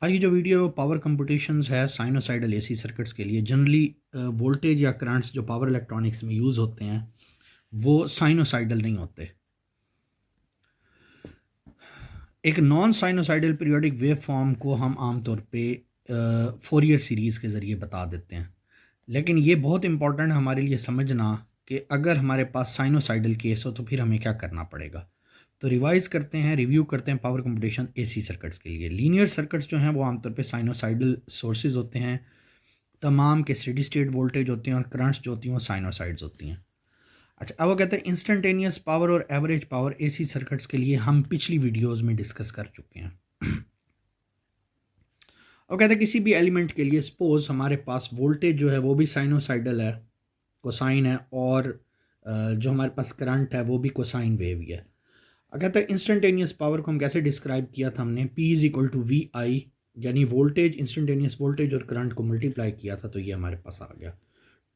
आज की जो वीडियो पावर कंप्यूटेशंस है साइनोसाइडल एसी सर्किट्स के लिए जनरली वोल्टेज या करंट्स जो पावर इलेक्ट्रॉनिक्स में यूज़ होते हैं वो साइनोसाइडल नहीं होते। एक non sinusoidal periodic wave form को हम आमतौर पे फोरियर सीरीज़ के ज़रिए बता देते हैं, लेकिन ये बहुत इंपॉर्टेंट है हमारे लिए समझना कि अगर हमारे पास साइनोसाइडल केस हो तो फिर हमें क्या करना पड़ेगा। तो रिवाइज करते हैं, रिव्यू करते हैं पावर कंप्यूटेशन एसी सर्किट्स के लिए। लीनियर सर्किट्स जो हैं वो आमतौर पे साइनोसाइडल सोर्सेज होते हैं, तमाम के स्टेडी स्टेट वोल्टेज होते हैं और करंट्स जो होती हैं वो साइनोसाइड्स होती हैं। अच्छा, अब वो कहते हैं इंस्टेंटेनियस पावर और एवरेज पावर एसी सर्किट्स के लिए हम पिछली वीडियोस में डिस्कस कर चुके हैं। और कहते हैं किसी भी एलिमेंट के लिए सपोज हमारे पास वोल्टेज जो है वो भी साइनोसाइडल है, कोसाइन है, और जो हमारे पास करंट है वो भी कोसाइन वेव ही है। अब कहते हैं इंस्टेंटेनियस पावर को हम कैसे डिस्क्राइब किया था हमने, P is equal to V I, यानी वोल्टेज इंस्टेंटेनियस वोल्टेज और करंट को मल्टीप्लाई किया था तो ये हमारे पास आ गया।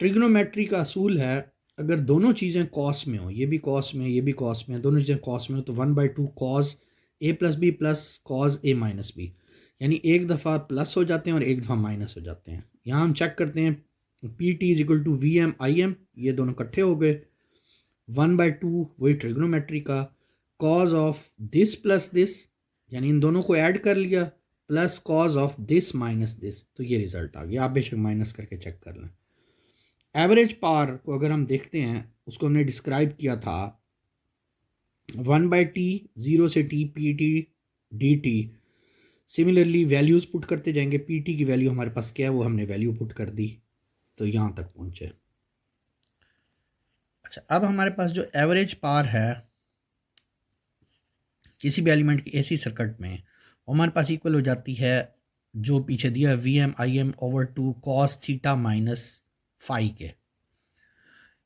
ट्रिग्नोमेट्री का असूल है, अगर दोनों चीज़ें कॉस में हो, ये भी कॉस में ये भी कॉस में, दोनों चीज़ें कॉस में हो, तो 1/2 cos A plus B plus cos A minus B, यानी एक दफ़ा प्लस हो जाते हैं और एक दफ़ा माइनस हो जाते हैं। यहाँ हम चेक करते हैं P T is equal to V M I M, ये दोनों इकट्ठे हो गए। 1/2 वही ट्रिग्नोमेट्री का, cos of this plus this, यानी इन दोनों को ऐड कर लिया, plus cos of this minus this, तो ये रिजल्ट आ गया। आप बेशक माइनस करके चेक कर लें। एवरेज पावर को अगर हम देखते हैं, उसको हमने डिस्क्राइब किया था 1/t, 0 से t, P T D T. Similarly values put करते जाएंगे, पी टी की वैल्यू हमारे पास क्या है वो हमने वैल्यू पुट कर दी, तो यहाँ तक पहुँचे। अच्छा, अब हमारे पास जो एवरेज पावर है किसी भी एलिमेंट की एसी सर्किट में, वो हमारे पास इक्वल हो जाती है जो पीछे दिया है V M I M over 2 cos theta minus phi के।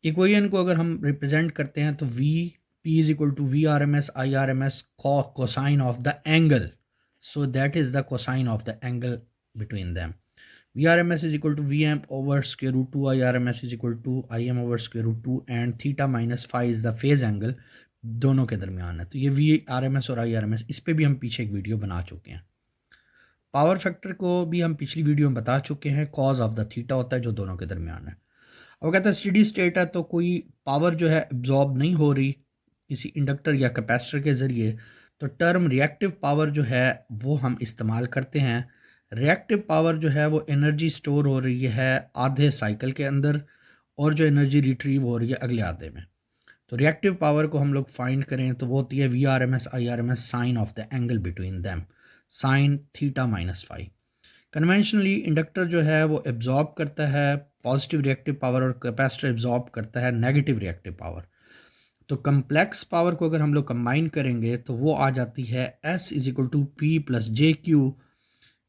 इक्वेशन को अगर हम रिप्रेजेंट करते हैं तो V P is equal to V R M S I R M S cosine of the angle, so that is the cosine of the angle between them. V R M S is equal to V M over square root 2 I R M S is equal to I M over square root 2 and theta minus five is the phase angle दोनों के दरमियान है। तो ये we R M S और आई R M S, इस पर भी हम पीछे एक वीडियो बना चुके हैं। पावर फैक्टर को भी हम पिछली वीडियो में बता चुके हैं, कॉज ऑफ द थीटा होता है जो दोनों के दरमियान है। अब कहता है स्टेडी स्टेट है तो कोई पावर जो है एब्जॉर्ब नहीं हो रही किसी इंडक्टर या कैपेसिटर के ज़रिए, तो टर्म रिएक्टिव पावर जो है वो हम इस्तेमाल करते हैं। रिएक्टिव पावर जो है वो एनर्जी स्टोर हो रही है आधे साइकिल के अंदर, और जो एनर्जी रिट्रीव हो रही है अगले आधे में। तो रिएक्टिव पावर को हम लोग फाइंड करें तो वो होती है V R M S I R M S sine of the angle between them, sine theta minus five. Conventionally inductor जो है वो एब्जॉर्ब करता है पॉजिटिव रिएक्टिव पावर और कैपेसिटर एब्जॉर्ब करता है नेगेटिव रिएक्टिव पावर। तो कम्प्लेक्स पावर को अगर हम लोग कंबाइन करेंगे तो वो आ जाती है S is equal to P plus J Q.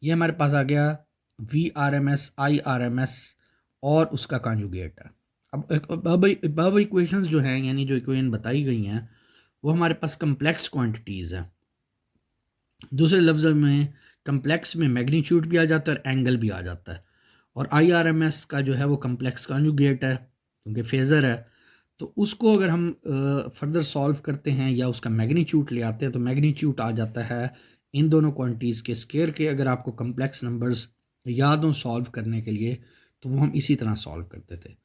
ये हमारे पास आ गया V R M S I R M S और उसका कॉन्जुगेट है। अब इक्वेशंस जो हैं, यानी जो इक्वेशन बताई गई हैं, वो हमारे पास कम्प्लेक्स क्वांटिटीज़ हैं। दूसरे लफ्ज़ में कम्प्लेक्स में मैग्नीट्यूड भी आ जाता है और एंगल भी आ जाता है, और आई आर एम एस का जो है वो कम्प्लेक्स कॉन्जुगेट है क्योंकि फेज़र है। तो उसको अगर हम फर्दर सॉल्व करते हैं या उसका मैग्नीट्यूड ले आते हैं तो मैग्नीट्यूड आ जाता है इन दोनों क्वांटिटीज़ के स्केयर के। अगर आपको कम्प्लेक्स नंबर्स याद हो सॉल्व करने के लिए तो वो हम इसी तरह सॉल्व करते थे।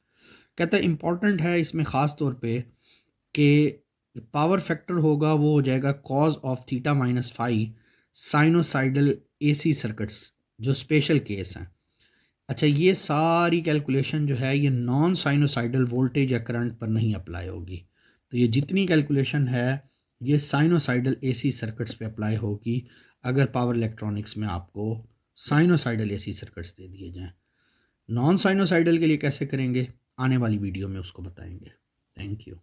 कहता है इम्पॉर्टेंट है इसमें ख़ास तौर पे कि पावर फैक्टर होगा वो हो जाएगा cause of theta minus five sinusoidal AC circuits जो स्पेशल केस हैं। अच्छा, ये सारी कैलकुलेशन जो है ये नॉन साइनोसाइडल वोल्टेज या करंट पर नहीं अप्लाई होगी। तो ये जितनी कैलकुलेशन है ये साइनोसाइडल एसी सर्किट्स पे अप्लाई होगी अगर पावर इलेक्ट्रॉनिक्स में आपको साइनोसाइडल एसी सर्किट्स दे दिए जाएं। नॉन साइनोसाइडल के लिए कैसे करेंगे आने वाली वीडियो में उसको बताएंगे। Thank you.